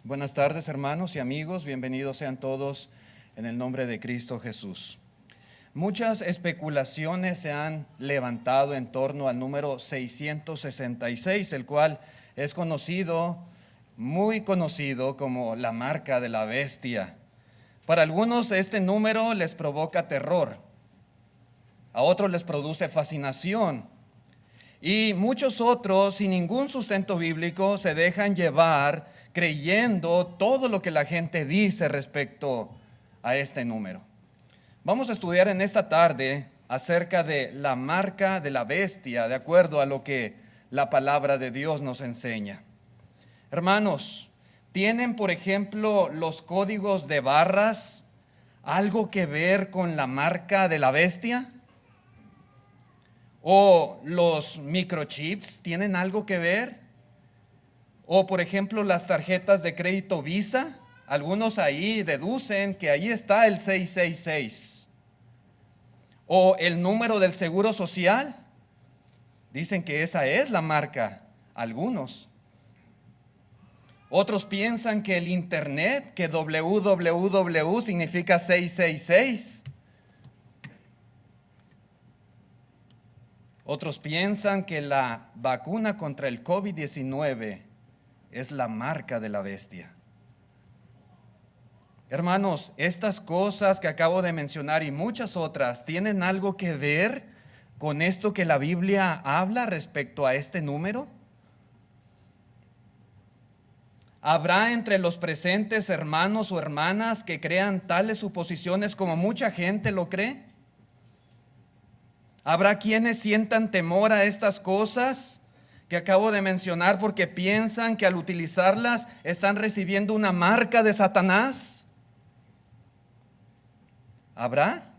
Buenas tardes, hermanos y amigos, bienvenidos sean todos en el nombre de Cristo Jesús. Muchas especulaciones se han levantado en torno al número 666, el cual es conocido, muy conocido como la marca de la bestia. Para algunos este número les provoca terror, a otros les produce fascinación y muchos otros sin ningún sustento bíblico se dejan llevar creyendo todo lo que la gente dice respecto a este número. Vamos a estudiar en esta tarde acerca de la marca de la bestia, de acuerdo a lo que la palabra de Dios nos enseña. Hermanos, ¿tienen, por ejemplo, los códigos de barras algo que ver con la marca de la bestia? ¿O los microchips tienen algo que ver? ¿O por ejemplo las tarjetas de crédito Visa? Algunos ahí deducen que ahí está el 666. ¿O el número del seguro social? Dicen que esa es la marca, algunos. Otros piensan que el internet, que www significa 666. Otros piensan que la vacuna contra el COVID-19 es la marca de la bestia. Hermanos, estas cosas que acabo de mencionar y muchas otras tienen algo que ver con esto que la Biblia habla respecto a este número. ¿Habrá entre los presentes hermanos o hermanas que crean tales suposiciones como mucha gente lo cree? ¿Habrá quienes sientan temor a estas cosas que acabo de mencionar porque piensan que al utilizarlas están recibiendo una marca de Satanás? ¿Habrá?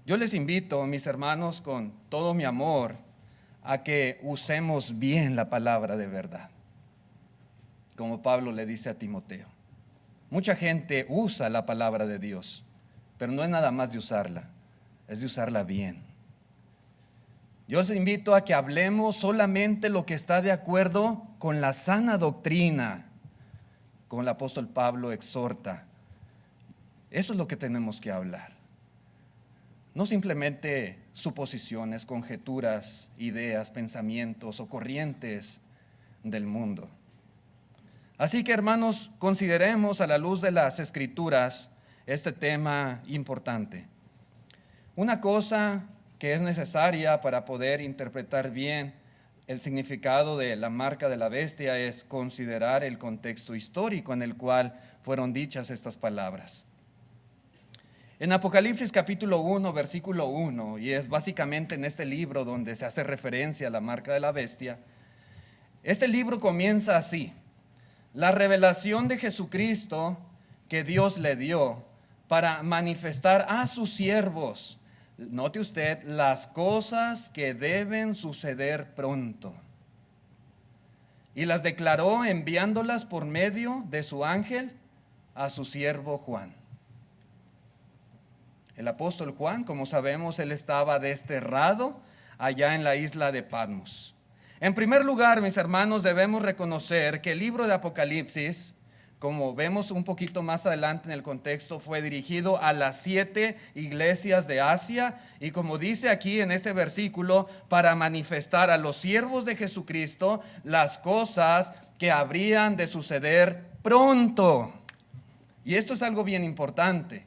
Yo les invito, mis hermanos, con todo mi amor, a que usemos bien la palabra de verdad, como Pablo le dice a Timoteo. Mucha gente usa la palabra de Dios, pero no es nada más de usarla, es de usarla bien. Yo les invito a que hablemos solamente lo que está de acuerdo con la sana doctrina, como el apóstol Pablo exhorta. Eso es lo que tenemos que hablar. No simplemente suposiciones, conjeturas, ideas, pensamientos o corrientes del mundo. Así que, hermanos, consideremos a la luz de las Escrituras este tema importante. Una cosa que es necesaria para poder interpretar bien el significado de la marca de la bestia es considerar el contexto histórico en el cual fueron dichas estas palabras. En Apocalipsis capítulo 1, versículo 1, y es básicamente en este libro donde se hace referencia a la marca de la bestia, este libro comienza así: la revelación de Jesucristo que Dios le dio para manifestar a sus siervos, note usted, las cosas que deben suceder pronto. Y las declaró enviándolas por medio de su ángel a su siervo Juan. El apóstol Juan, como sabemos, él estaba desterrado allá en la isla de Patmos. En primer lugar, mis hermanos, debemos reconocer que el libro de Apocalipsis, como vemos un poquito más adelante en el contexto, fue dirigido a las 7 iglesias de Asia y, como dice aquí en este versículo, para manifestar a los siervos de Jesucristo las cosas que habrían de suceder pronto. Y esto es algo bien importante.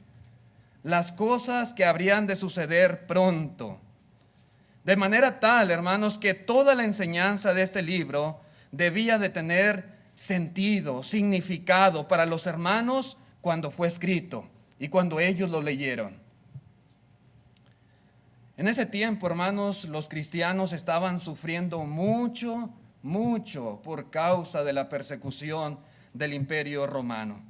Las cosas que habrían de suceder pronto. De manera tal, hermanos, que toda la enseñanza de este libro debía de tener sentido, significado para los hermanos cuando fue escrito y cuando ellos lo leyeron. En ese tiempo, hermanos, los cristianos estaban sufriendo mucho por causa de la persecución del Imperio Romano.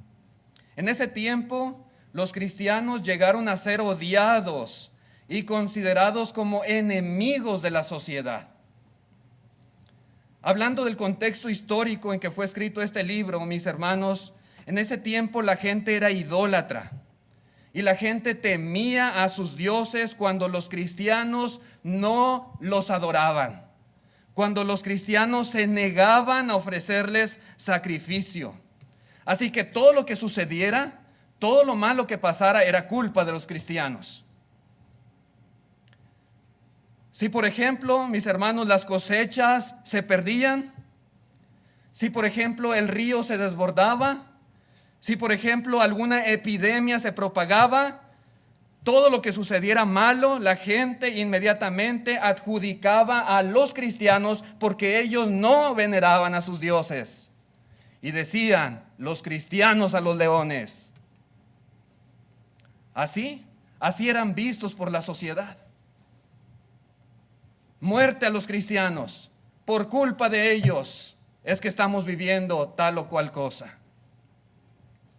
En ese tiempo, los cristianos llegaron a ser odiados y considerados como enemigos de la sociedad. Hablando del contexto histórico en que fue escrito este libro, mis hermanos, en ese tiempo la gente era idólatra y la gente temía a sus dioses cuando los cristianos no los adoraban. cuando los cristianos se negaban a ofrecerles sacrificio. Así que todo lo que sucediera, todo lo malo que pasara era culpa de los cristianos. Si por ejemplo, mis hermanos, las cosechas se perdían, si por ejemplo el río se desbordaba, si por ejemplo alguna epidemia se propagaba, todo lo que sucediera malo, la gente inmediatamente adjudicaba a los cristianos porque ellos no veneraban a sus dioses. Y decían, los cristianos a los leones. Así eran vistos por la sociedad. Muerte a los cristianos, por culpa de ellos es que estamos viviendo tal o cual cosa.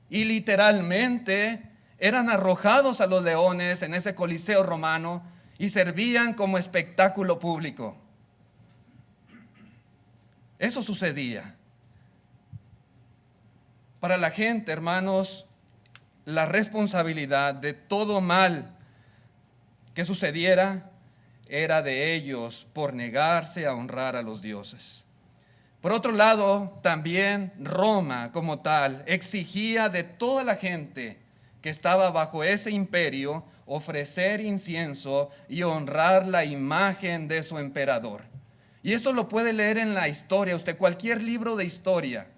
Y literalmente eran arrojados a los leones en ese coliseo romano y servían como espectáculo público. Eso sucedía. Para la gente, hermanos, la responsabilidad de todo mal que sucediera era de ellos por negarse a honrar a los dioses. Por otro lado, también Roma como tal exigía de toda la gente que estaba bajo ese imperio ofrecer incienso y honrar la imagen de su emperador. Y esto lo puede leer en la historia, usted cualquier libro de historia,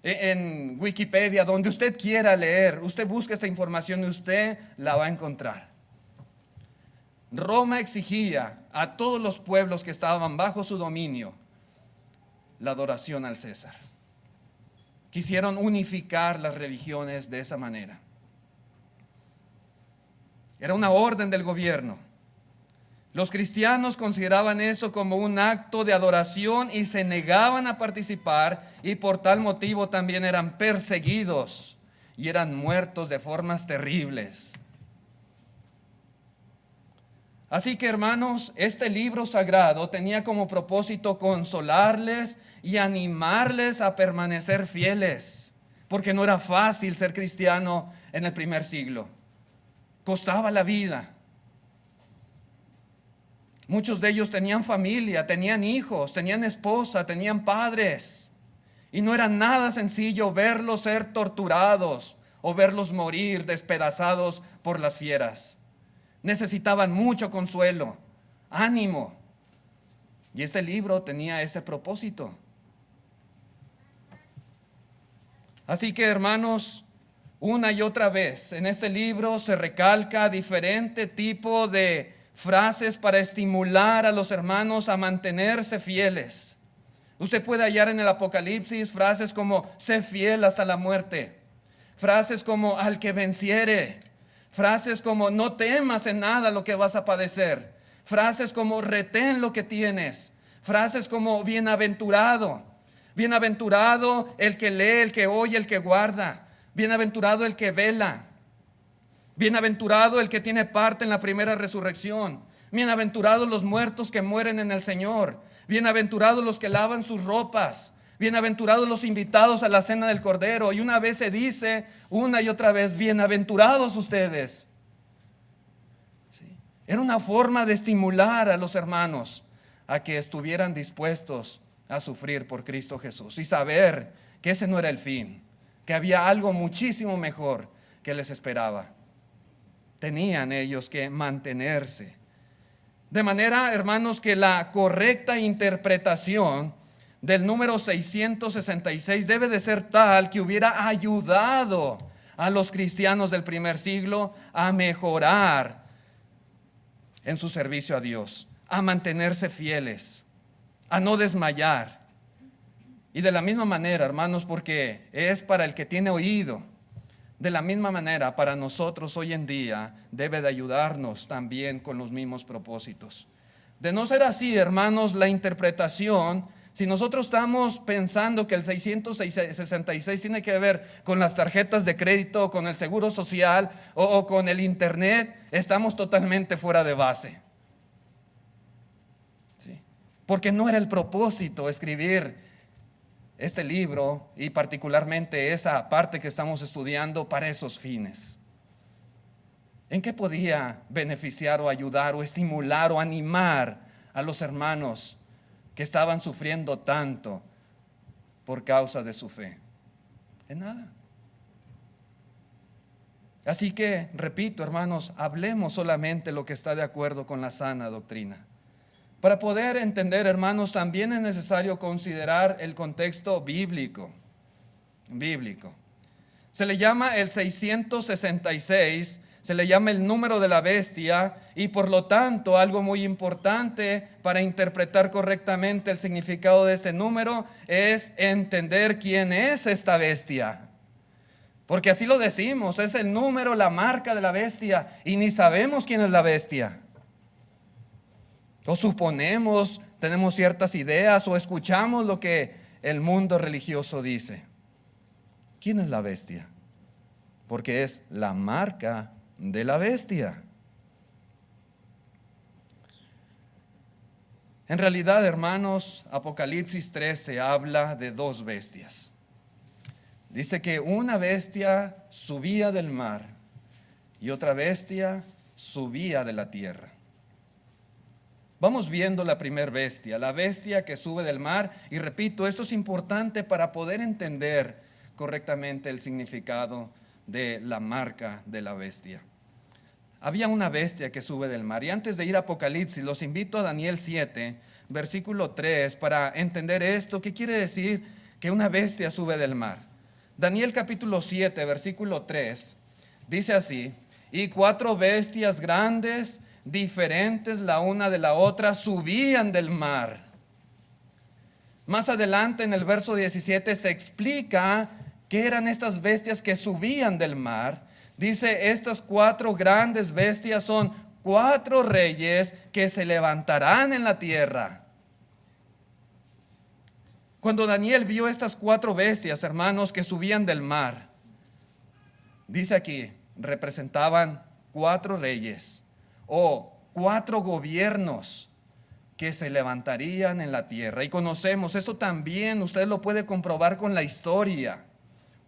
en Wikipedia, donde usted quiera leer, usted busca esta información y usted la va a encontrar. Roma exigía a todos los pueblos que estaban bajo su dominio la adoración al César. Quisieron unificar las religiones de esa manera. Era una orden del gobierno. Los cristianos consideraban eso como un acto de adoración y se negaban a participar, y por tal motivo también eran perseguidos y eran muertos de formas terribles. Así que, hermanos, este libro sagrado tenía como propósito consolarles y animarles a permanecer fieles, porque no era fácil ser cristiano en el primer siglo. Costaba la vida. Muchos de ellos tenían familia, tenían hijos, tenían esposa, tenían padres. Y no era nada sencillo verlos ser torturados o verlos morir despedazados por las fieras. Necesitaban mucho consuelo, ánimo. Y este libro tenía ese propósito. Así que, hermanos, una y otra vez en este libro se recalca diferente tipo de frases para estimular a los hermanos a mantenerse fieles. Usted puede hallar en el Apocalipsis frases como sé fiel hasta la muerte, frases como al que venciere, frases como no temas en nada lo que vas a padecer, frases como retén lo que tienes, frases como bienaventurado, bienaventurado el que lee, el que oye, el que guarda, bienaventurado el que vela, bienaventurado el que tiene parte en la primera resurrección, bienaventurados los muertos que mueren en el Señor, bienaventurados los que lavan sus ropas, bienaventurados los invitados a la cena del Cordero. Y una vez se dice, una y otra vez, bienaventurados ustedes. ¿Sí? Era una forma de estimular a los hermanos a que estuvieran dispuestos a sufrir por Cristo Jesús y saber que ese no era el fin, que había algo muchísimo mejor que les esperaba. Tenían ellos que mantenerse. De manera, hermanos, que la correcta interpretación del número 666 debe de ser tal que hubiera ayudado a los cristianos del primer siglo a mejorar en su servicio a Dios, a mantenerse fieles, a no desmayar. Y de la misma manera, hermanos, porque es para el que tiene oído, de la misma manera para nosotros hoy en día debe de ayudarnos también con los mismos propósitos. De no ser así, hermanos, la interpretación, si nosotros estamos pensando que el 666 tiene que ver con las tarjetas de crédito, con el seguro social o con el internet, estamos totalmente fuera de base. ¿Sí? Porque no era el propósito escribir este libro y particularmente esa parte que estamos estudiando para esos fines. ¿En qué podía beneficiar o ayudar o estimular o animar a los hermanos que estaban sufriendo tanto por causa de su fe? En nada. Así que, repito, hermanos, hablemos solamente lo que está de acuerdo con la sana doctrina. Para poder entender, hermanos, también es necesario considerar el contexto bíblico. Se le llama el 666, se le llama el número de la bestia, y por lo tanto algo muy importante para interpretar correctamente el significado de este número es entender quién es esta bestia. Porque así lo decimos, es el número, la marca de la bestia, y ni sabemos quién es la bestia. O suponemos, tenemos ciertas ideas, o escuchamos lo que el mundo religioso dice. ¿Quién es la bestia? Porque es la marca de la bestia. En realidad, hermanos, Apocalipsis 13 habla de dos bestias. Dice que una bestia subía del mar y otra bestia subía de la tierra. Vamos viendo la primera bestia, la bestia que sube del mar. Y repito, esto es importante para poder entender correctamente el significado de la marca de la bestia. Había una bestia que sube del mar. Y antes de ir a Apocalipsis, los invito a Daniel 7, versículo 3, para entender esto. ¿Qué quiere decir que una bestia sube del mar? Daniel capítulo 7, versículo 3, dice así: y 4 bestias grandes, diferentes la una de la otra, subían del mar. Más adelante en el verso 17 se explica qué eran estas bestias que subían del mar. Dice, estas 4 grandes bestias son 4 reyes que se levantarán en la tierra. Cuando Daniel vio estas 4 bestias, hermanos, que subían del mar, dice aquí, representaban 4 reyes o 4 gobiernos que se levantarían en la tierra. Y conocemos, eso también usted lo puede comprobar con la historia.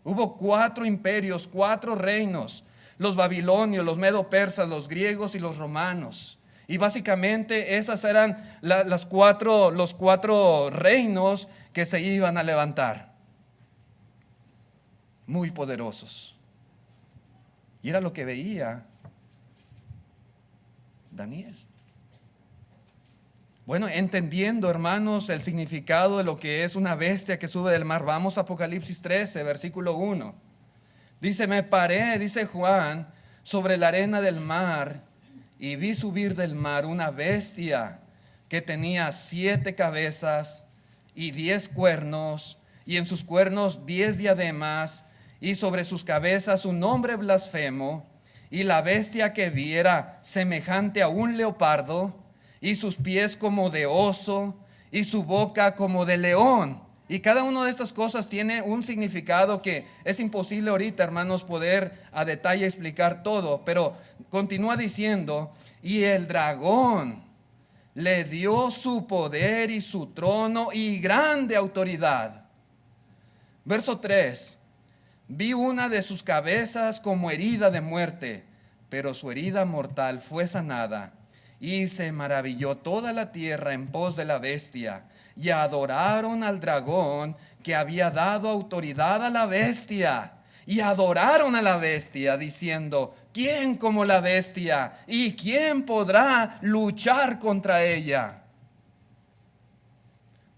Hubo 4 imperios, 4 reinos: los babilonios, los medo-persas, los griegos y los romanos. Y básicamente esas eran los 4 reinos que se iban a levantar. Muy poderosos. Y era lo que veía Daniel. Bueno, entendiendo, hermanos, el significado de lo que es una bestia que sube del mar, vamos a Apocalipsis 13, versículo 1. Dice, me paré, dice Juan, sobre la arena del mar y vi subir del mar una bestia que tenía 7 cabezas y 10 cuernos, y en sus cuernos 10 diademas, y sobre sus cabezas un nombre blasfemo. Y la bestia que vi era semejante a un leopardo, y sus pies como de oso, y su boca como de león. Y cada una de estas cosas tiene un significado que es imposible ahorita, hermanos, poder a detalle explicar todo. Pero continúa diciendo, y el dragón le dio su poder y su trono y grande autoridad. Verso 3. Vi una de sus cabezas como herida de muerte, pero su herida mortal fue sanada. Y se maravilló toda la tierra en pos de la bestia, y adoraron al dragón que había dado autoridad a la bestia. Y adoraron a la bestia diciendo, ¿quién como la bestia? ¿Y quién podrá luchar contra ella?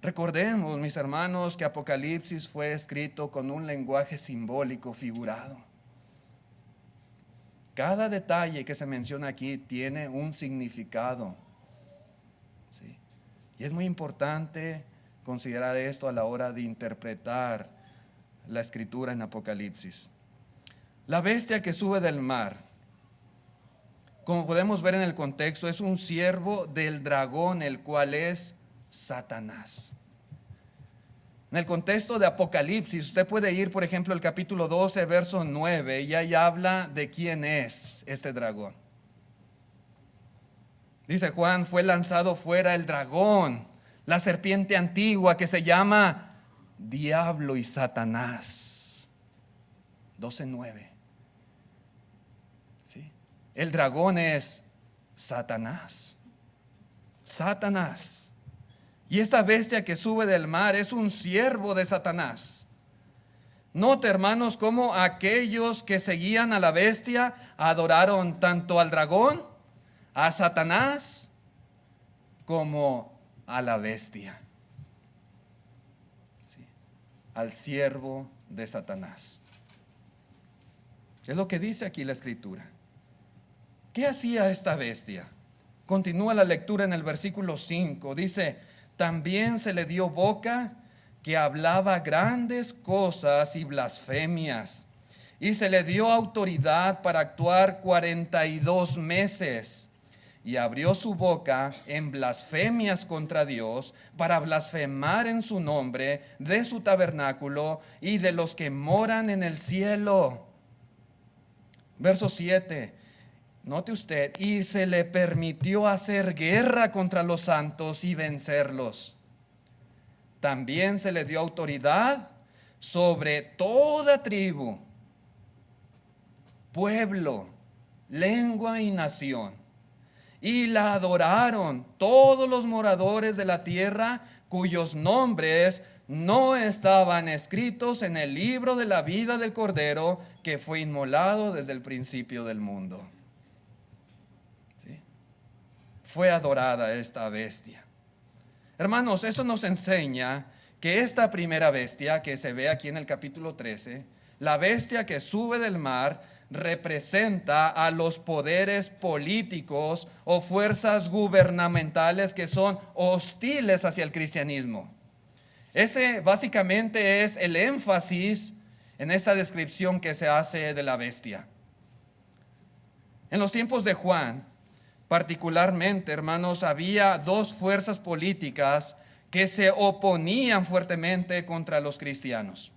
Recordemos, mis hermanos, que Apocalipsis fue escrito con un lenguaje simbólico figurado. Cada detalle que se menciona aquí tiene un significado. ¿Sí? Y es muy importante considerar esto a la hora de interpretar la escritura en Apocalipsis. La bestia que sube del mar, como podemos ver en el contexto, es un siervo del dragón, el cual es Satanás. En el contexto de Apocalipsis, usted puede ir, por ejemplo, al capítulo 12, verso 9, y ahí habla de quién es este dragón. Dice Juan, fue lanzado fuera el dragón, la serpiente antigua que se llama Diablo y Satanás. 12:9. ¿Sí? El dragón es Satanás. Satanás. Y esta bestia que sube del mar es un siervo de Satanás. Note, hermanos, cómo aquellos que seguían a la bestia adoraron tanto al dragón, a Satanás, como a la bestia. Sí, al siervo de Satanás. Es lo que dice aquí la Escritura. ¿Qué hacía esta bestia? Continúa la lectura en el versículo 5. Dice, también se le dio boca que hablaba grandes cosas y blasfemias. Y se le dio autoridad para actuar 42 meses. Y abrió su boca en blasfemias contra Dios, para blasfemar en su nombre, de su tabernáculo y de los que moran en el cielo. Verso 7. Note usted, y se le permitió hacer guerra contra los santos y vencerlos. También se le dio autoridad sobre toda tribu, pueblo, lengua y nación. Y la adoraron todos los moradores de la tierra, cuyos nombres no estaban escritos en el libro de la vida del Cordero, que fue inmolado desde el principio del mundo. ¿Sí? Fue adorada esta bestia. Hermanos, esto nos enseña que esta primera bestia que se ve aquí en el capítulo 13, la bestia que sube del mar, representa a los poderes políticos o fuerzas gubernamentales que son hostiles hacia el cristianismo. Ese básicamente es el énfasis en esta descripción que se hace de la bestia. En los tiempos de Juan, particularmente, hermanos, había dos fuerzas políticas que se oponían fuertemente contra los cristianos.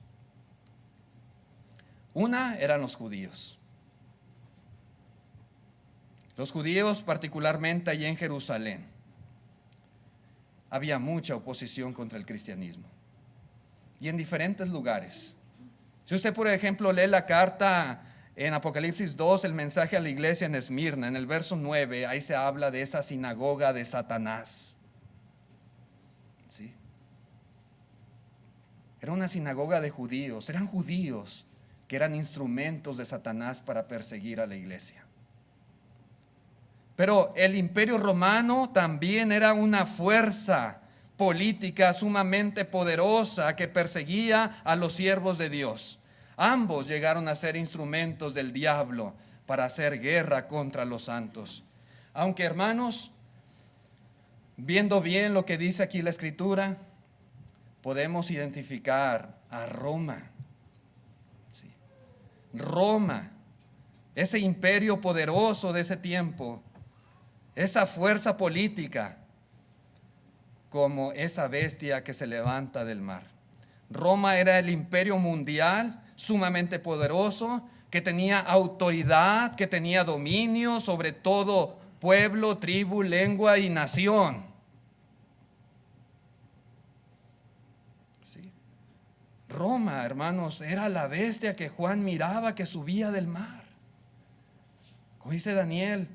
Una eran los judíos. Los judíos, particularmente allí en Jerusalén, había mucha oposición contra el cristianismo. Y en diferentes lugares. Si usted, por ejemplo, lee la carta en Apocalipsis 2, el mensaje a la iglesia en Esmirna, en el verso 9, ahí se habla de esa sinagoga de Satanás. ¿Sí? Era una sinagoga de judíos, eran judíos que eran instrumentos de Satanás para perseguir a la iglesia. Pero el imperio romano también era una fuerza política sumamente poderosa que perseguía a los siervos de Dios. Ambos llegaron a ser instrumentos del diablo para hacer guerra contra los santos. Aunque, hermanos, viendo bien lo que dice aquí la Escritura, podemos identificar a Roma. Sí. Roma, ese imperio poderoso de ese tiempo, esa fuerza política, como esa bestia que se levanta del mar. Roma era el imperio mundial sumamente poderoso, que tenía autoridad, que tenía dominio sobre todo pueblo, tribu, lengua y nación. ¿Sí? Roma, hermanos, era la bestia que Juan miraba que subía del mar. Como dice Daniel,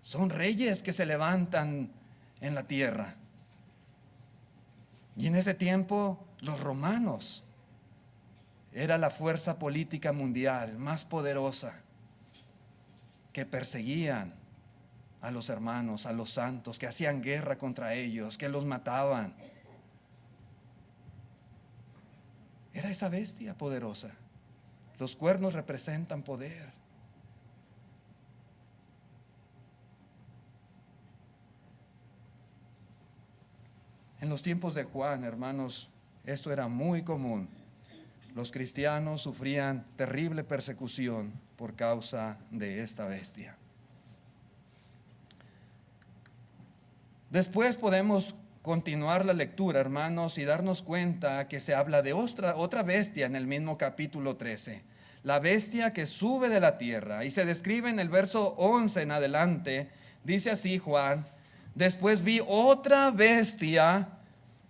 son reyes que se levantan en la tierra. Y en ese tiempo los romanos era la fuerza política mundial más poderosa, que perseguían a los hermanos, a los santos, que hacían guerra contra ellos, que los mataban. Era esa bestia poderosa. Los cuernos representan poder. En los tiempos de Juan, hermanos, esto era muy común. Los cristianos sufrían terrible persecución por causa de esta bestia. Después podemos continuar la lectura, hermanos, y darnos cuenta que se habla de otra bestia en el mismo capítulo 13. La bestia que sube de la tierra. Y se describe en el verso 11 en adelante. Dice así Juan: después vi otra bestia,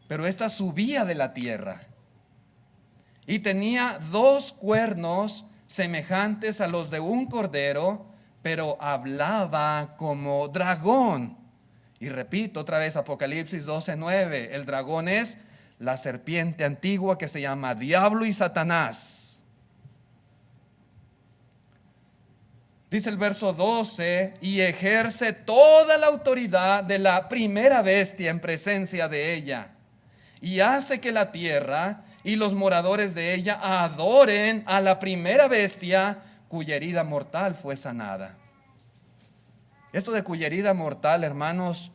pero esta subía de la tierra. Y tenía 2 cuernos semejantes a los de un cordero, pero hablaba como dragón Y repito otra vez, Apocalipsis 12:9, el dragón es la serpiente antigua que se llama Diablo y Satanás. Dice el verso 12, y ejerce toda la autoridad de la primera bestia en presencia de ella, y hace que la tierra y los moradores de ella adoren a la primera bestia cuya herida mortal fue sanada. Esto de cuya herida mortal, hermanos,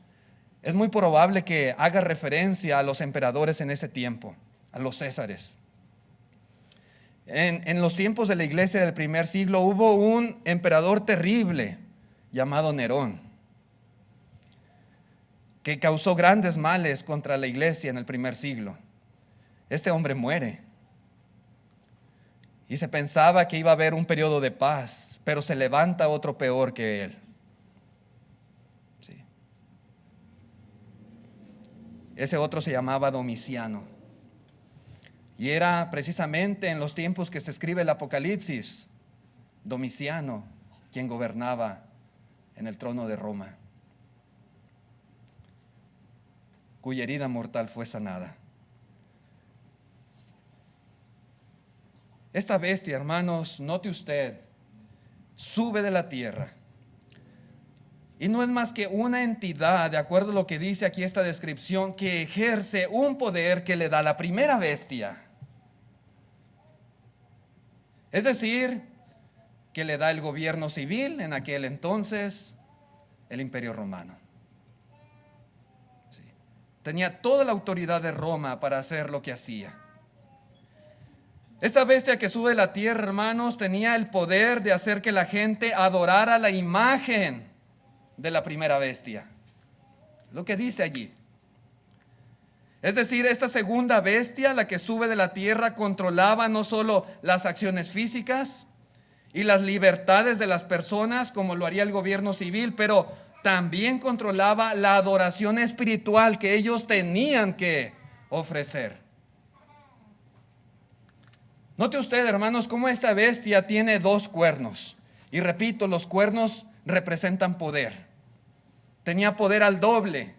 es muy probable que haga referencia a los emperadores en ese tiempo, a los césares. En los tiempos de la iglesia del primer siglo hubo un emperador terrible llamado Nerón, que causó grandes males contra la iglesia en el primer siglo. Este hombre muere y se pensaba que iba a haber un periodo de paz, pero se levanta otro peor que él. Sí. Ese otro se llamaba Domiciano. Y era precisamente en los tiempos que se escribe el Apocalipsis, Domiciano quien gobernaba en el trono de Roma, cuya herida mortal fue sanada. Esta bestia, hermanos, note usted, sube de la tierra. Y no es más que una entidad, de acuerdo a lo que dice aquí esta descripción, que ejerce un poder que le da la primera bestia. Es decir, que le da el gobierno civil en aquel entonces, el Imperio Romano. Sí. Tenía toda la autoridad de Roma para hacer lo que hacía. Esta bestia que sube de la tierra, hermanos, tenía el poder de hacer que la gente adorara la imagen de la primera bestia. Lo que dice allí. Es decir, esta segunda bestia, la que sube de la tierra, controlaba no solo las acciones físicas y las libertades de las personas, como lo haría el gobierno civil, pero también controlaba la adoración espiritual que ellos tenían que ofrecer. Note usted, hermanos, cómo esta bestia tiene dos cuernos. Y repito, los cuernos representan poder. Tenía poder al doble.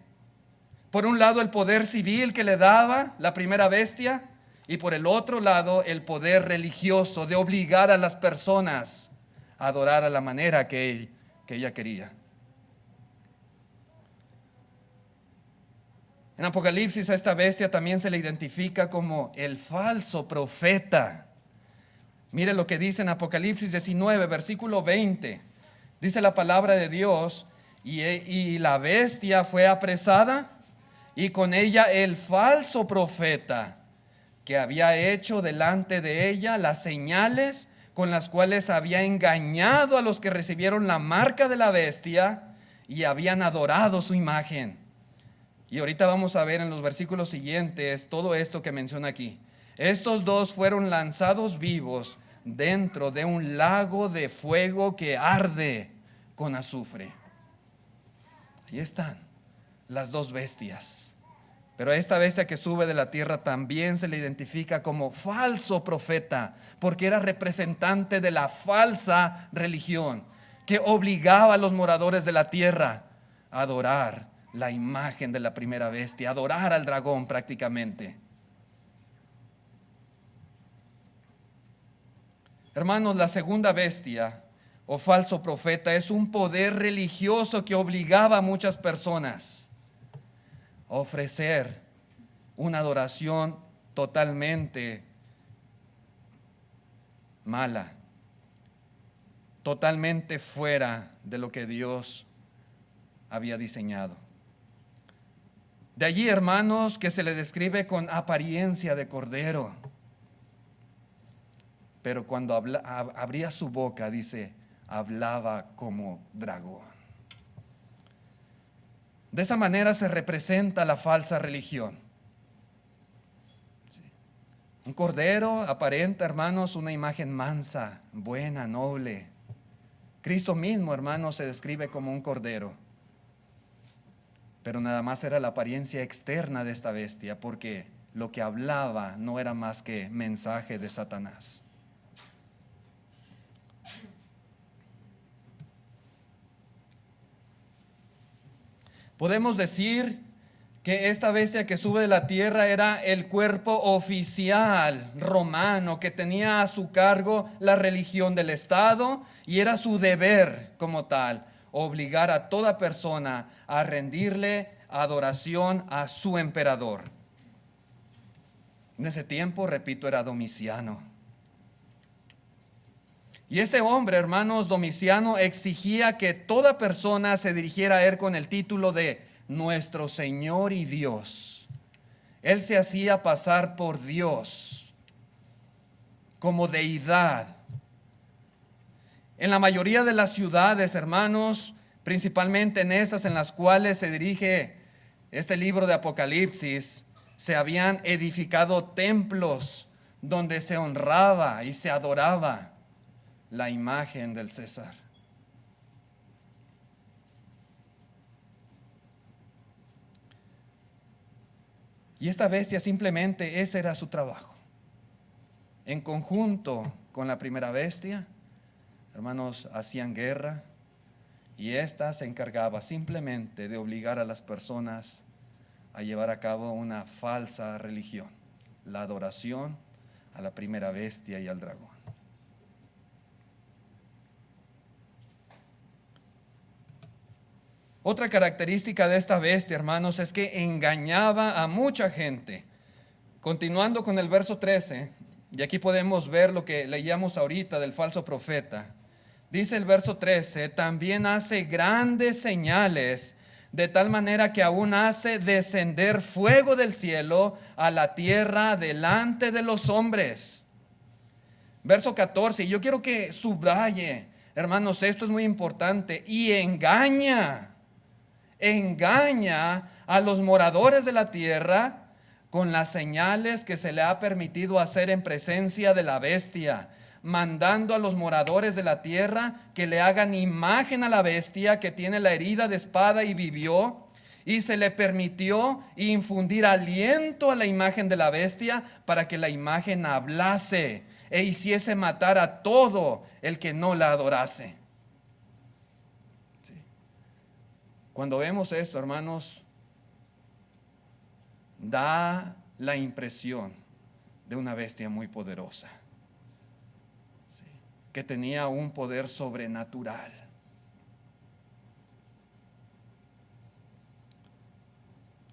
Por un lado, el poder civil que le daba la primera bestia, y por el otro lado, el poder religioso de obligar a las personas a adorar a la manera que ella quería. En Apocalipsis a esta bestia también se le identifica como el falso profeta. Mire lo que dice en Apocalipsis 19, versículo 20. Dice la palabra de Dios, y la bestia fue apresada, y con ella el falso profeta, que había hecho delante de ella las señales con las cuales había engañado a los que recibieron la marca de la bestia y habían adorado su imagen. Y ahorita vamos a ver en los versículos siguientes todo esto que menciona aquí. Estos dos fueron lanzados vivos dentro de un lago de fuego que arde con azufre. Ahí están las dos bestias. Pero a esta bestia que sube de la tierra también se le identifica como falso profeta, porque era representante de la falsa religión que obligaba a los moradores de la tierra a adorar la imagen de la primera bestia, a adorar al dragón prácticamente. Hermanos, la segunda bestia o falso profeta es un poder religioso que obligaba a muchas personas a ofrecer una adoración totalmente mala, totalmente fuera de lo que Dios había diseñado. De allí, hermanos, que se le describe con apariencia de cordero, pero cuando abría su boca, dice, hablaba como dragón. De esa manera se representa la falsa religión. Sí. Un cordero aparenta, hermanos, una imagen mansa, buena, noble. Cristo mismo, hermanos, se describe como un cordero. Pero nada más era la apariencia externa de esta bestia, porque lo que hablaba no era más que mensaje de Satanás. Podemos decir que esta bestia que sube de la tierra era el cuerpo oficial romano que tenía a su cargo la religión del Estado, y era su deber como tal obligar a toda persona a rendirle adoración a su emperador. En ese tiempo, repito, era Domiciano. Y este hombre, hermanos, Domiciano, exigía que toda persona se dirigiera a él con el título de nuestro Señor y Dios. Él se hacía pasar por Dios, como deidad. En la mayoría de las ciudades, hermanos, principalmente en estas en las cuales se dirige este libro de Apocalipsis, se habían edificado templos donde se honraba y se adoraba la imagen del César. Y esta bestia simplemente ese era su trabajo. En conjunto con la primera bestia, hermanos, hacían guerra, y ésta se encargaba simplemente de obligar a las personas a llevar a cabo una falsa religión, la adoración a la primera bestia y al dragón. Otra característica de esta bestia, hermanos, es que engañaba a mucha gente. Continuando con el verso 13, y aquí podemos ver lo que leíamos ahorita del falso profeta. Dice el verso 13, también hace grandes señales, de tal manera que aún hace descender fuego del cielo a la tierra delante de los hombres. Verso 14, yo quiero que subraye, hermanos, esto es muy importante, y engaña a los moradores de la tierra con las señales que se le ha permitido hacer en presencia de la bestia, mandando a los moradores de la tierra que le hagan imagen a la bestia que tiene la herida de espada y vivió, y se le permitió infundir aliento a la imagen de la bestia para que la imagen hablase e hiciese matar a todo el que no la adorase. Cuando vemos esto, hermanos, da la impresión de una bestia muy poderosa, ¿sí?, que tenía un poder sobrenatural.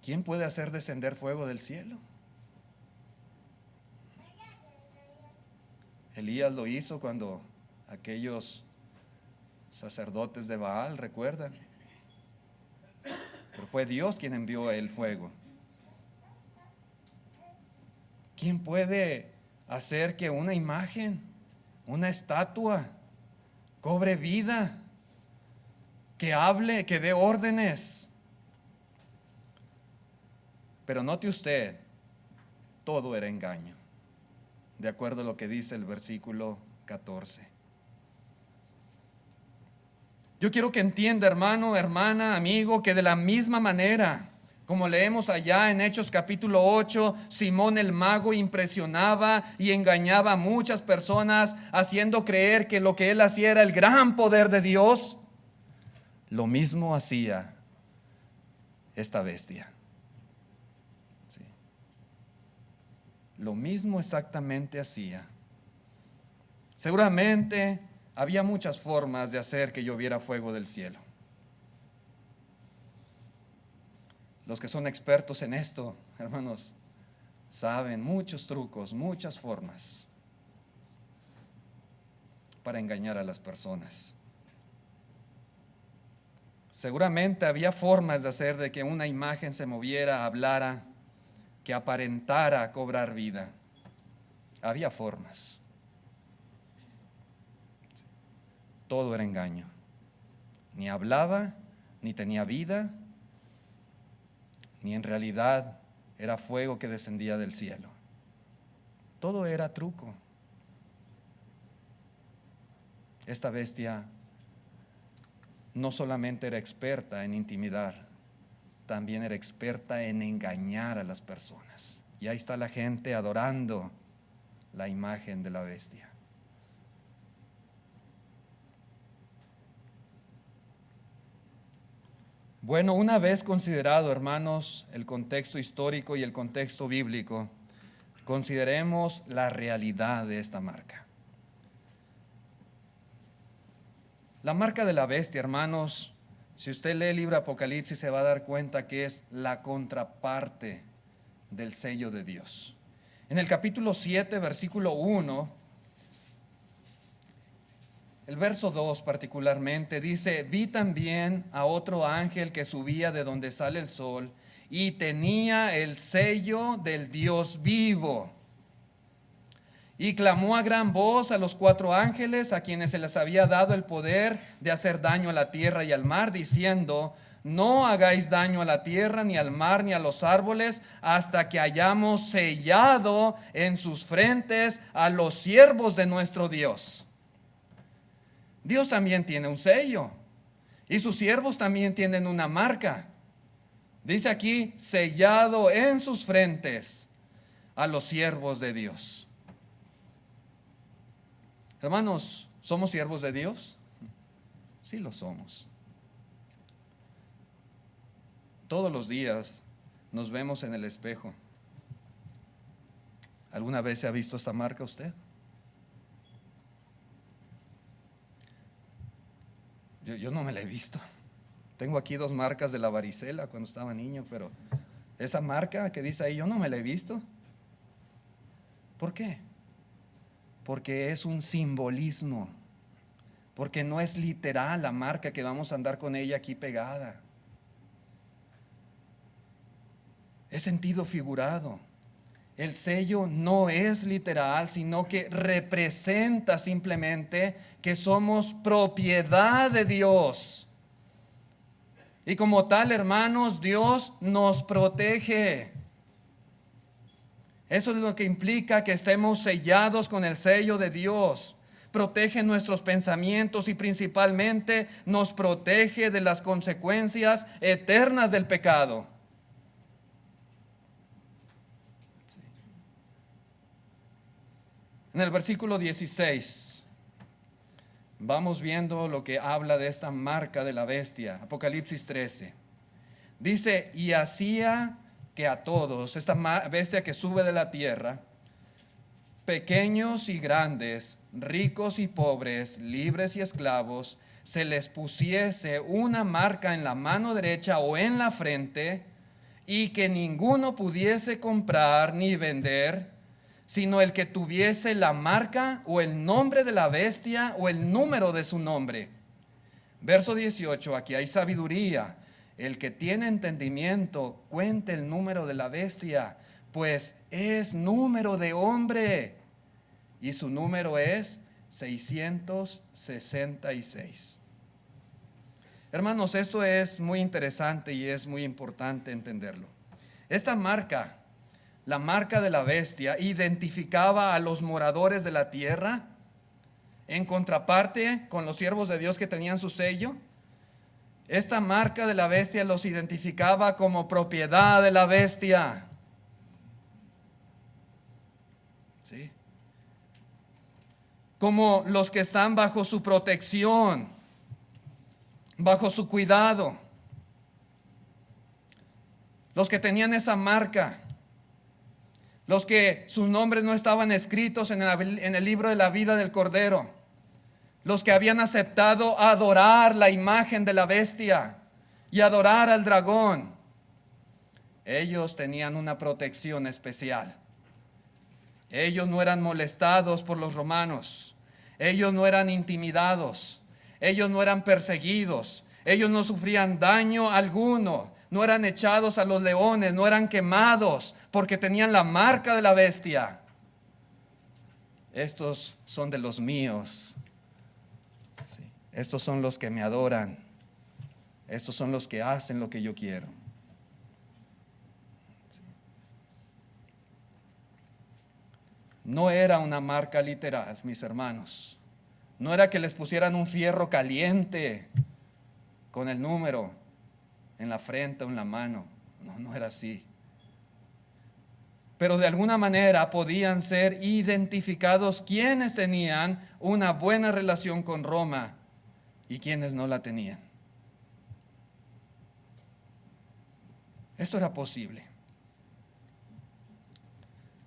¿Quién puede hacer descender fuego del cielo? Elías lo hizo cuando aquellos sacerdotes de Baal, ¿recuerdan? Pero fue Dios quien envió el fuego. ¿Quién puede hacer que una imagen, una estatua, cobre vida, que hable, que dé órdenes? Pero note usted, todo era engaño, de acuerdo a lo que dice el versículo 14. Yo quiero que entienda, hermano, hermana, amigo, que de la misma manera, como leemos allá en Hechos capítulo 8, Simón el mago impresionaba y engañaba a muchas personas, haciendo creer que lo que él hacía era el gran poder de Dios. Lo mismo hacía esta bestia. Sí. Lo mismo exactamente hacía. Seguramente había muchas formas de hacer que lloviera fuego del cielo. Los que son expertos en esto, hermanos, saben muchos trucos, muchas formas para engañar a las personas. Seguramente había formas de hacer de que una imagen se moviera, hablara, que aparentara cobrar vida. Había formas. Todo era engaño. Ni hablaba, ni tenía vida, ni en realidad era fuego que descendía del cielo. Todo era truco. Esta bestia no solamente era experta en intimidar, también era experta en engañar a las personas. Y ahí está la gente adorando la imagen de la bestia. Bueno, una vez considerado, hermanos, el contexto histórico y el contexto bíblico, consideremos la realidad de esta marca. La marca de la bestia, hermanos, si usted lee el libro de Apocalipsis se va a dar cuenta que es la contraparte del sello de Dios. En el capítulo 7, versículo 1, el verso 2 particularmente dice: vi también a otro ángel que subía de donde sale el sol y tenía el sello del Dios vivo. Y clamó a gran voz a los 4 ángeles a quienes se les había dado el poder de hacer daño a la tierra y al mar, diciendo: no hagáis daño a la tierra, ni al mar, ni a los árboles, hasta que hayamos sellado en sus frentes a los siervos de nuestro Dios. Dios también tiene un sello y sus siervos también tienen una marca. Dice aquí: sellado en sus frentes a los siervos de Dios. Hermanos, ¿somos siervos de Dios? Sí lo somos. Todos los días nos vemos en el espejo. ¿Alguna vez se ha visto esta marca usted? Yo no me la he visto. Tengo aquí 2 marcas de la varicela cuando estaba niño, pero esa marca que dice ahí, yo no me la he visto. ¿Por qué? Porque es un simbolismo, porque no es literal la marca que vamos a andar con ella aquí pegada. Es sentido figurado. El sello no es literal, sino que representa simplemente que somos propiedad de Dios. Y como tal, hermanos, Dios nos protege. Eso es lo que implica que estemos sellados con el sello de Dios. Protege nuestros pensamientos y principalmente nos protege de las consecuencias eternas del pecado. En el versículo 16 vamos viendo lo que habla de esta marca de la bestia. Apocalipsis 13 dice: y hacía que a todos, esta bestia que sube de la tierra, pequeños y grandes, ricos y pobres, libres y esclavos, se les pusiese una marca en la mano derecha o en la frente, y que ninguno pudiese comprar ni vender, sino el que tuviese la marca o el nombre de la bestia o el número de su nombre. Verso 18, aquí hay sabiduría. El que tiene entendimiento, cuente el número de la bestia, pues es número de hombre, y su número es 666. Hermanos, esto es muy interesante y es muy importante entenderlo. Esta marca, la marca de la bestia, identificaba a los moradores de la tierra, en contraparte con los siervos de Dios que tenían su sello. Esta marca de la bestia los identificaba como propiedad de la bestia. ¿Sí? Como los que están bajo su protección, bajo su cuidado. Los que tenían esa marca. Los que sus nombres no estaban escritos en el libro de la vida del Cordero. Los que habían aceptado adorar la imagen de la bestia y adorar al dragón. Ellos tenían una protección especial. Ellos no eran molestados por los romanos. Ellos no eran intimidados. Ellos no eran perseguidos. Ellos no sufrían daño alguno. No eran echados a los leones. No eran quemados porque tenían la marca de la bestia. Estos son de los míos. Estos son los que me adoran. Estos son los que hacen lo que yo quiero. No era una marca literal, mis hermanos. No era que les pusieran un fierro caliente con el número en la frente o en la mano. No era así. Pero de alguna manera podían ser identificados quienes tenían una buena relación con Roma y quienes no la tenían. Esto era posible.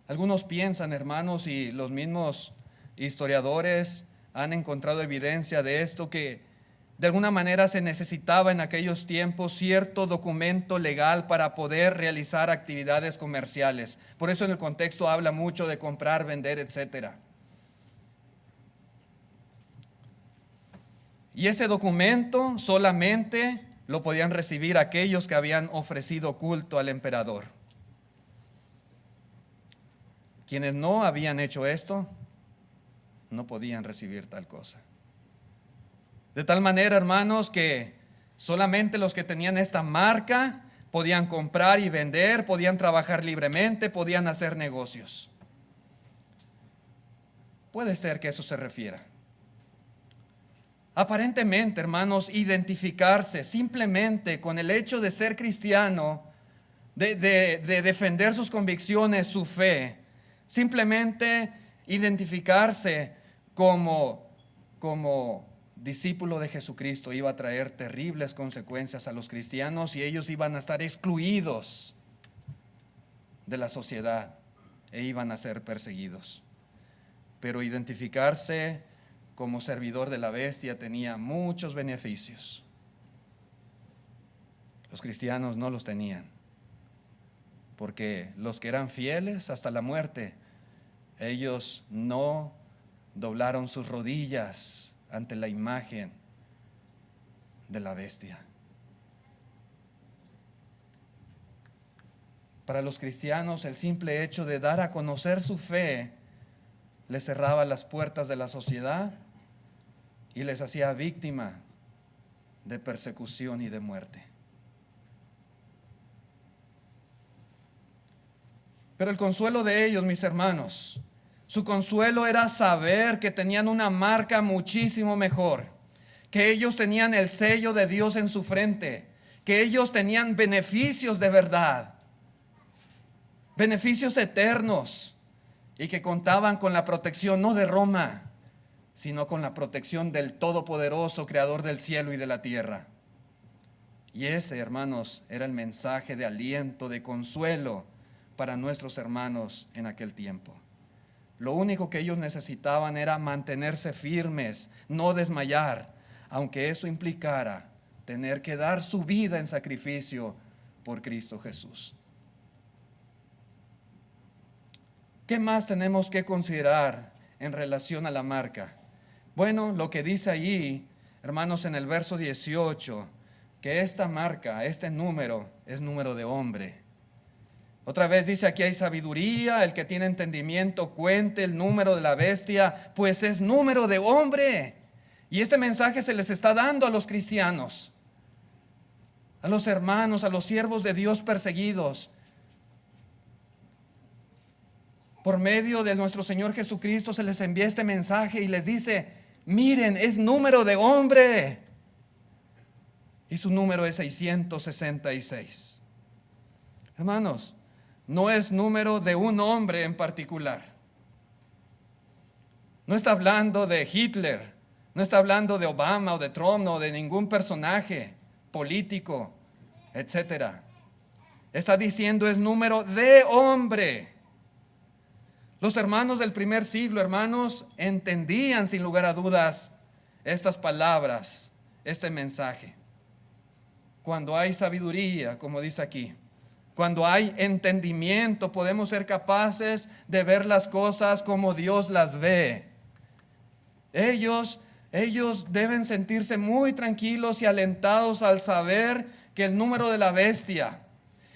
Algunos piensan, hermanos, y los mismos historiadores han encontrado evidencia de esto, que de alguna manera se necesitaba en aquellos tiempos cierto documento legal para poder realizar actividades comerciales. Por eso en el contexto habla mucho de comprar, vender, etc. Y ese documento solamente lo podían recibir aquellos que habían ofrecido culto al emperador. Quienes no habían hecho esto, no podían recibir tal cosa. De tal manera, hermanos, que solamente los que tenían esta marca podían comprar y vender, podían trabajar libremente, podían hacer negocios. Puede ser que eso se refiera. Aparentemente, hermanos, identificarse simplemente con el hecho de ser cristiano, de defender sus convicciones, su fe, simplemente identificarse como discípulo de Jesucristo iba a traer terribles consecuencias a los cristianos y ellos iban a estar excluidos de la sociedad e iban a ser perseguidos. Pero identificarse como servidor de la bestia tenía muchos beneficios. Los cristianos no los tenían, porque los que eran fieles hasta la muerte, ellos no doblaron sus rodillas ante la imagen de la bestia. Para los cristianos, el simple hecho de dar a conocer su fe les cerraba las puertas de la sociedad y les hacía víctima de persecución y de muerte. Pero el consuelo de ellos, mis hermanos, su consuelo era saber que tenían una marca muchísimo mejor, que ellos tenían el sello de Dios en su frente, que ellos tenían beneficios de verdad, beneficios eternos, y que contaban con la protección no de Roma, sino con la protección del Todopoderoso, Creador del cielo y de la tierra. Y ese, hermanos, era el mensaje de aliento, de consuelo para nuestros hermanos en aquel tiempo. Lo único que ellos necesitaban era mantenerse firmes, no desmayar, aunque eso implicara tener que dar su vida en sacrificio por Cristo Jesús. ¿Qué más tenemos que considerar en relación a la marca? Bueno, lo que dice allí, hermanos, en el verso 18, que esta marca, este número, es número de hombre. Otra vez dice, aquí hay sabiduría, el que tiene entendimiento cuente el número de la bestia, pues es número de hombre. Y este mensaje se les está dando a los cristianos, a los hermanos, a los siervos de Dios perseguidos. Por medio de nuestro Señor Jesucristo se les envía este mensaje y les dice, miren, es número de hombre. Y su número es 666. Hermanos, no es número de un hombre en particular. No está hablando de Hitler, no está hablando de Obama o de Trump o de ningún personaje político, etc. Está diciendo es número de hombre. Los hermanos del primer siglo, hermanos, entendían sin lugar a dudas estas palabras, este mensaje. Cuando hay sabiduría, como dice aquí, cuando hay entendimiento, podemos ser capaces de ver las cosas como Dios las ve. Ellos deben sentirse muy tranquilos y alentados al saber que el número de la bestia,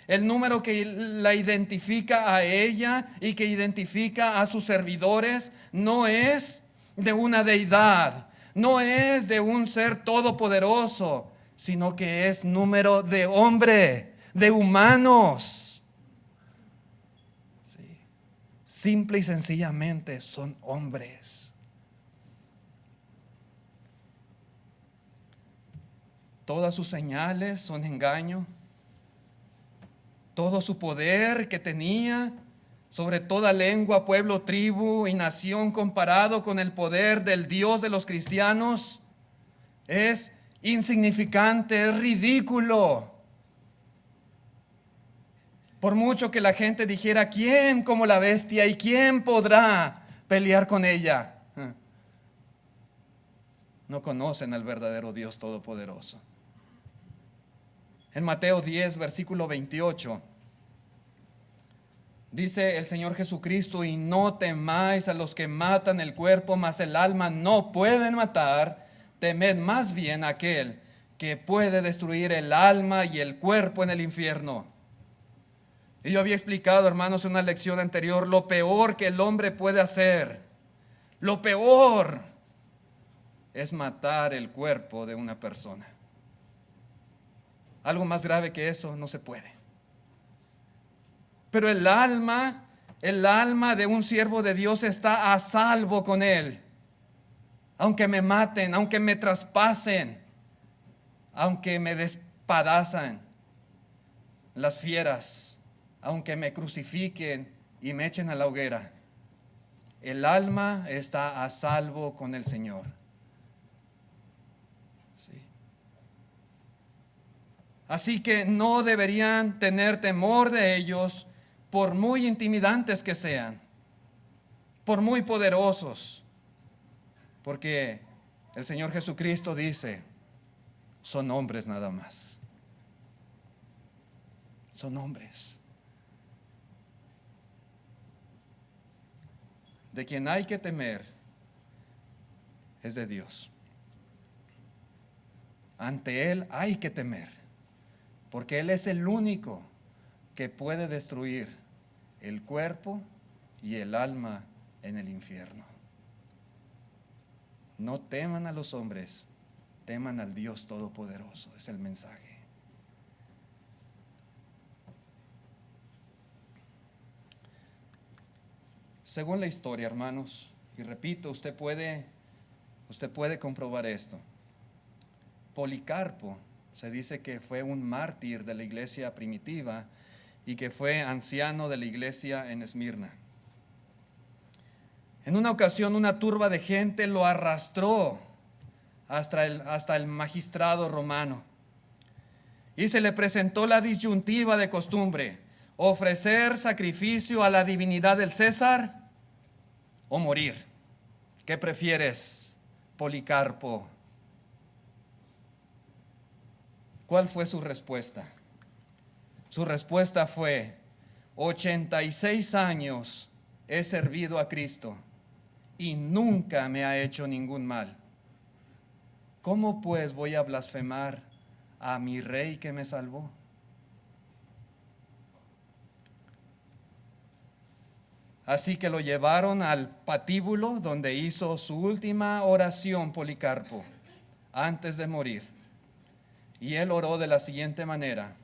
el número que la identifica a ella y que identifica a sus servidores, no es de una deidad, no es de un ser todopoderoso, sino que es número de hombre, de humanos. Sí. Simple y sencillamente son hombres. Todas sus señales son engaño. Todo su poder que tenía sobre toda lengua, pueblo, tribu y nación comparado con el poder del Dios de los cristianos es insignificante, es ridículo. Por mucho que la gente dijera, ¿quién como la bestia y quién podrá pelear con ella? No conocen al verdadero Dios Todopoderoso. En Mateo 10, versículo 28, dice el Señor Jesucristo: y no temáis a los que matan el cuerpo, mas el alma no pueden matar. Temed más bien a aquel que puede destruir el alma y el cuerpo en el infierno. Y yo había explicado, hermanos, en una lección anterior, lo peor que el hombre puede hacer, lo peor es matar el cuerpo de una persona. Algo más grave que eso no se puede. Pero el alma de un siervo de Dios está a salvo con él. Aunque me maten, aunque me traspasen, aunque me despedazan las fieras, aunque me crucifiquen y me echen a la hoguera, el alma está a salvo con el Señor. Sí. Así que no deberían tener temor de ellos, por muy intimidantes que sean, por muy poderosos, porque el Señor Jesucristo dice, son hombres nada más. Son hombres. De quien hay que temer es de Dios. Ante Él hay que temer, porque Él es el único que puede destruir el cuerpo y el alma en el infierno. No teman a los hombres, teman al Dios Todopoderoso. Es el mensaje. Según la historia, hermanos, y repito, usted puede comprobar esto. Policarpo se dice que fue un mártir de la iglesia primitiva y que fue anciano de la iglesia en Esmirna. En una ocasión, una turba de gente lo arrastró hasta el magistrado romano y se le presentó la disyuntiva de costumbre: ofrecer sacrificio a la divinidad del César o morir. ¿Qué prefieres, Policarpo? ¿Cuál fue su respuesta? Su respuesta fue: 86 años he servido a Cristo y nunca me ha hecho ningún mal. ¿Cómo pues voy a blasfemar a mi rey que me salvó? Así que lo llevaron al patíbulo donde hizo su última oración Policarpo antes de morir. Y él oró de la siguiente manera: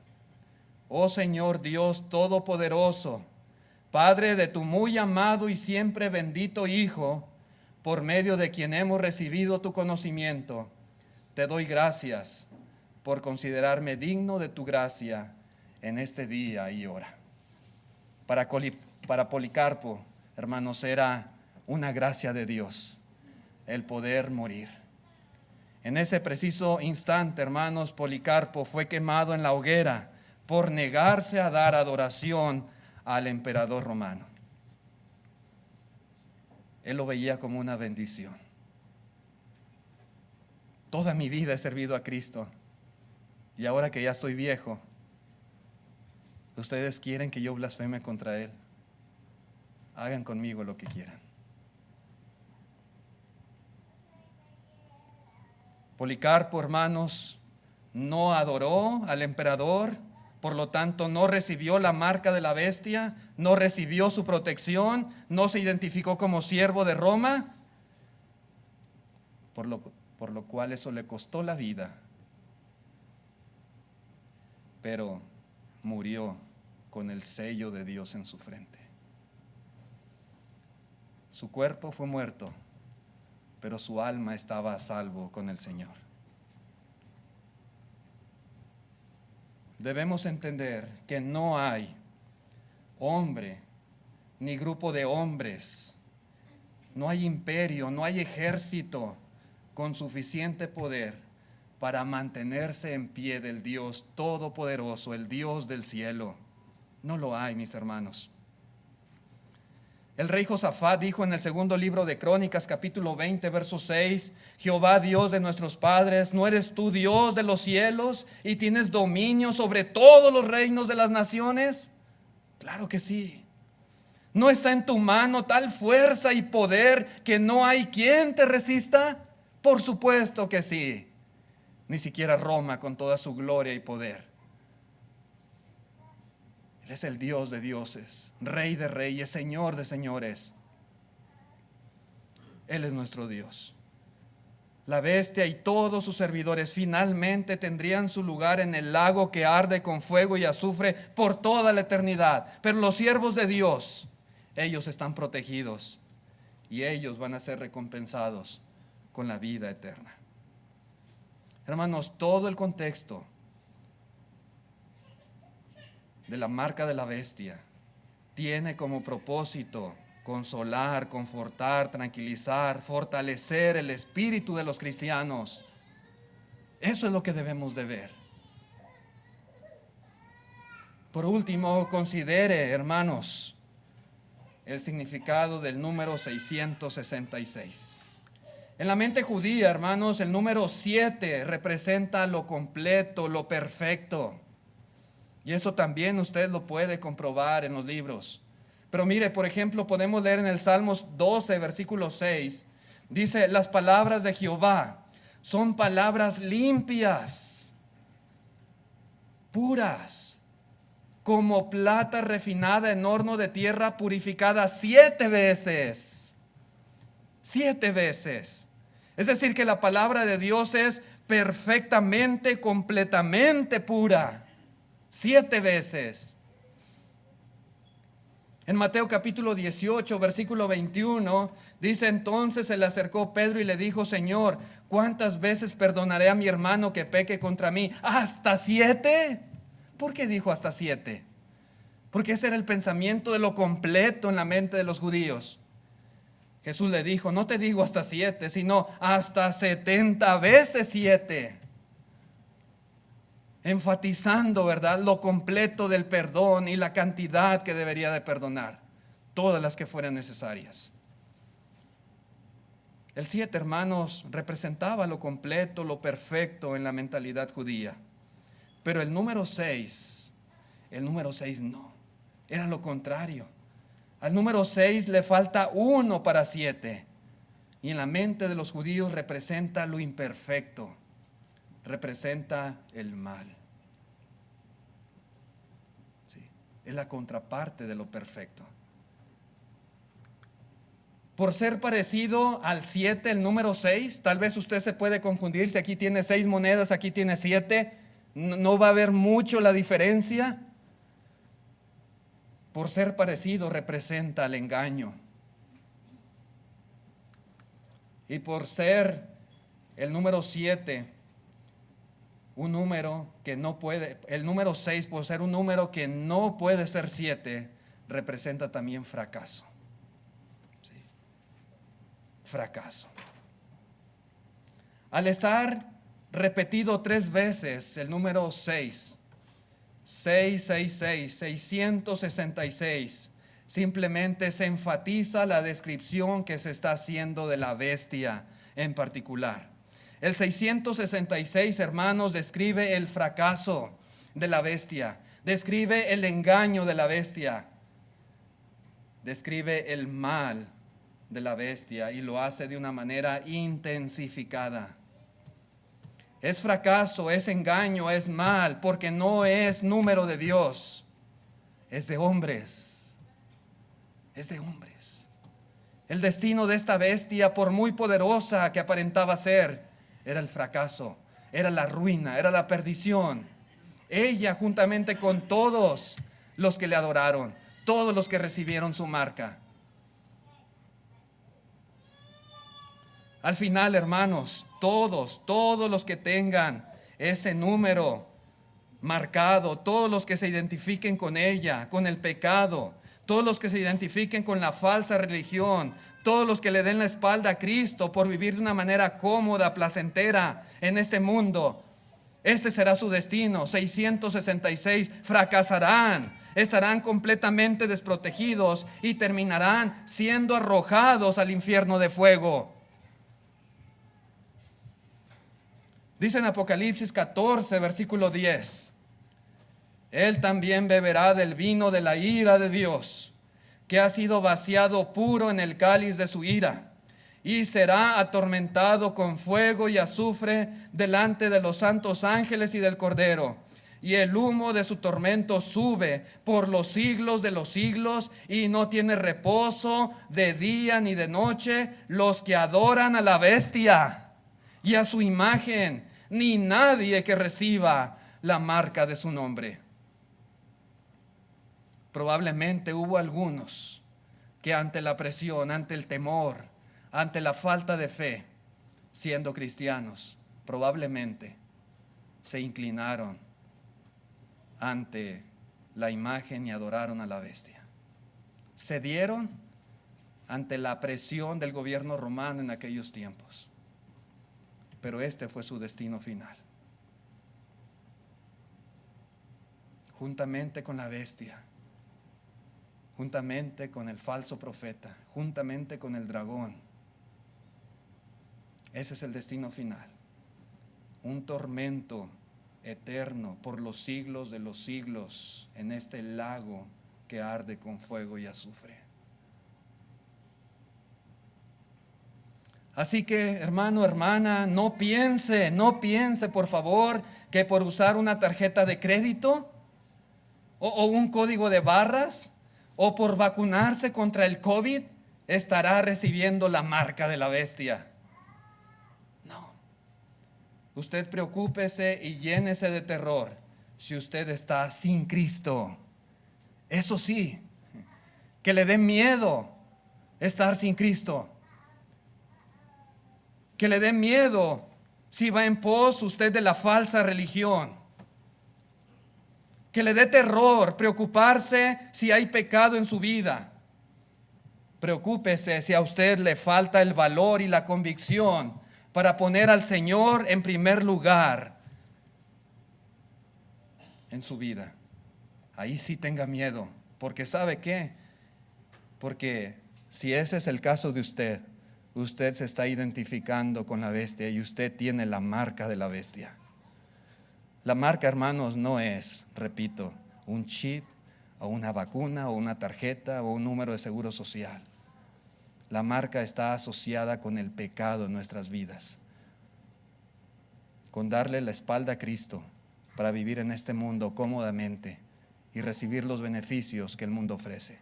oh Señor Dios Todopoderoso, Padre de tu muy amado y siempre bendito Hijo, por medio de quien hemos recibido tu conocimiento, te doy gracias por considerarme digno de tu gracia en este día y hora. Para Policarpo, hermanos, era una gracia de Dios el poder morir. En ese preciso instante, hermanos, Policarpo fue quemado en la hoguera por negarse a dar adoración al emperador romano. Él lo veía como una bendición. Toda mi vida he servido a Cristo y ahora que ya estoy viejo, ustedes quieren que yo blasfeme contra Él. Hagan conmigo lo que quieran. Policarpo, hermanos, no adoró al emperador, por lo tanto no recibió la marca de la bestia, no recibió su protección, no se identificó como siervo de Roma, por lo cual eso le costó la vida, pero murió con el sello de Dios en su frente. Su cuerpo fue muerto, pero su alma estaba a salvo con el Señor. Debemos entender que no hay hombre ni grupo de hombres, no hay imperio, no hay ejército con suficiente poder para mantenerse en pie del Dios Todopoderoso, el Dios del cielo. No lo hay, mis hermanos. El rey Josafat dijo en el segundo libro de Crónicas, capítulo 20, verso 6, Jehová Dios de nuestros padres, ¿no eres tú Dios de los cielos y tienes dominio sobre todos los reinos de las naciones? Claro que sí. ¿No está en tu mano tal fuerza y poder que no hay quien te resista? Por supuesto que sí. Ni siquiera Roma con toda su gloria y poder. Él es el Dios de dioses, Rey de reyes, Señor de señores. Él es nuestro Dios. La bestia y todos sus servidores finalmente tendrían su lugar en el lago que arde con fuego y azufre por toda la eternidad. Pero los siervos de Dios, ellos están protegidos y ellos van a ser recompensados con la vida eterna. Hermanos, todo el contexto de la marca de la bestia tiene como propósito consolar, confortar, tranquilizar, fortalecer el espíritu de los cristianos. Eso es lo que debemos de ver. Por último, considere, hermanos, el significado del número 666. En la mente judía, hermanos, el número 7 representa lo completo, lo perfecto. Y esto también usted lo puede comprobar en los libros. Pero mire, por ejemplo, podemos leer en el Salmos 12, versículo 6. Dice, las palabras de Jehová son palabras limpias, puras, como plata refinada en horno de tierra purificada 7 veces. 7 veces. Es decir, que la palabra de Dios es perfectamente, completamente pura. 7 veces. En Mateo capítulo 18, versículo 21, dice, entonces se le acercó Pedro y le dijo, Señor, ¿cuántas veces perdonaré a mi hermano que peque contra mí? ¿Hasta 7? ¿Por qué dijo hasta 7? Porque ese era el pensamiento de lo completo en la mente de los judíos. Jesús le dijo, no te digo hasta 7, sino hasta 70 veces 7. Enfatizando, ¿verdad?, lo completo del perdón y la cantidad que debería de perdonar, todas las que fueran necesarias. El 7, hermanos, representaba lo completo, lo perfecto en la mentalidad judía. Pero el número 6 no, era lo contrario. Al número 6 le falta 1 para 7. Y en la mente de los judíos representa lo imperfecto, representa el mal. Sí, es la contraparte de lo perfecto. Por ser parecido al 7, el número 6, tal vez usted se puede confundir si aquí tiene 6 monedas, aquí tiene 7. No va a haber mucho la diferencia. Por ser parecido representa el engaño. Y por ser el número 7, un número que no puede, el número 6, por ser un número que no puede ser 7, representa también fracaso. Sí. Fracaso. Al estar repetido 3 veces el número 6, 666, 666, simplemente se enfatiza la descripción que se está haciendo de la bestia en particular. El 666, hermanos, describe el fracaso de la bestia, describe el engaño de la bestia, describe el mal de la bestia y lo hace de una manera intensificada. Es fracaso, es engaño, es mal, porque no es número de Dios, es de hombres, es de hombres. El destino de esta bestia, por muy poderosa que aparentaba ser, era el fracaso, era la ruina, era la perdición. Ella juntamente con todos los que le adoraron, todos los que recibieron su marca. Al final, hermanos, todos los que tengan ese número marcado, todos los que se identifiquen con ella, con el pecado, todos los que se identifiquen con la falsa religión, todos los que le den la espalda a Cristo por vivir de una manera cómoda, placentera en este mundo, este será su destino. 666 fracasarán estarán completamente desprotegidos y terminarán siendo arrojados al infierno de fuego. Dice en Apocalipsis 14, versículo 10, Él también beberá del vino de la ira de Dios, que ha sido vaciado puro en el cáliz de su ira, y será atormentado con fuego y azufre delante de los santos ángeles y del Cordero. Y el humo de su tormento sube por los siglos de los siglos, y no tiene reposo de día ni de noche los que adoran a la bestia y a su imagen, ni nadie que reciba la marca de su nombre. Probablemente hubo algunos que ante la presión, ante el temor, ante la falta de fe, siendo cristianos, probablemente se inclinaron ante la imagen y adoraron a la bestia. Cedieron ante la presión del gobierno romano en aquellos tiempos. Pero este fue su destino final. Juntamente con la bestia, juntamente con el falso profeta, juntamente con el dragón. Ese es el destino final. Un tormento eterno por los siglos de los siglos en este lago que arde con fuego y azufre. Así que, hermano, hermana, no piense por favor que por usar una tarjeta de crédito o un código de barras o por vacunarse contra el COVID estará recibiendo la marca de la bestia. No. Usted preocúpese y llénese de terror si usted está sin Cristo. Eso sí, que le dé miedo estar sin Cristo. Que le dé miedo si va en pos usted de la falsa religión. Que le dé terror preocuparse si hay pecado en su vida. Preocúpese si a usted le falta el valor y la convicción para poner al Señor en primer lugar en su vida. Ahí sí tenga miedo, porque ¿sabe qué? Porque si ese es el caso de usted, usted se está identificando con la bestia y usted tiene la marca de la bestia. La marca, hermanos, no es, repito, un chip o una vacuna o una tarjeta o un número de seguro social. La marca está asociada con el pecado en nuestras vidas, con darle la espalda a Cristo para vivir en este mundo cómodamente y recibir los beneficios que el mundo ofrece.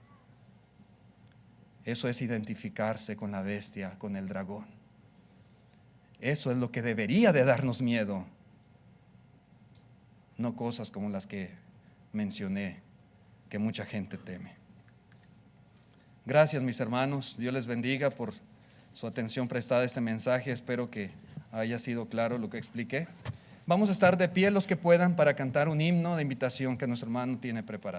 Eso es identificarse con la bestia, con el dragón. Eso es lo que debería de darnos miedo. No cosas como las que mencioné, que mucha gente teme. Gracias, mis hermanos. Dios les bendiga por su atención prestada a este mensaje. Espero que haya sido claro lo que expliqué. Vamos a estar de pie los que puedan para cantar un himno de invitación que nuestro hermano tiene preparado.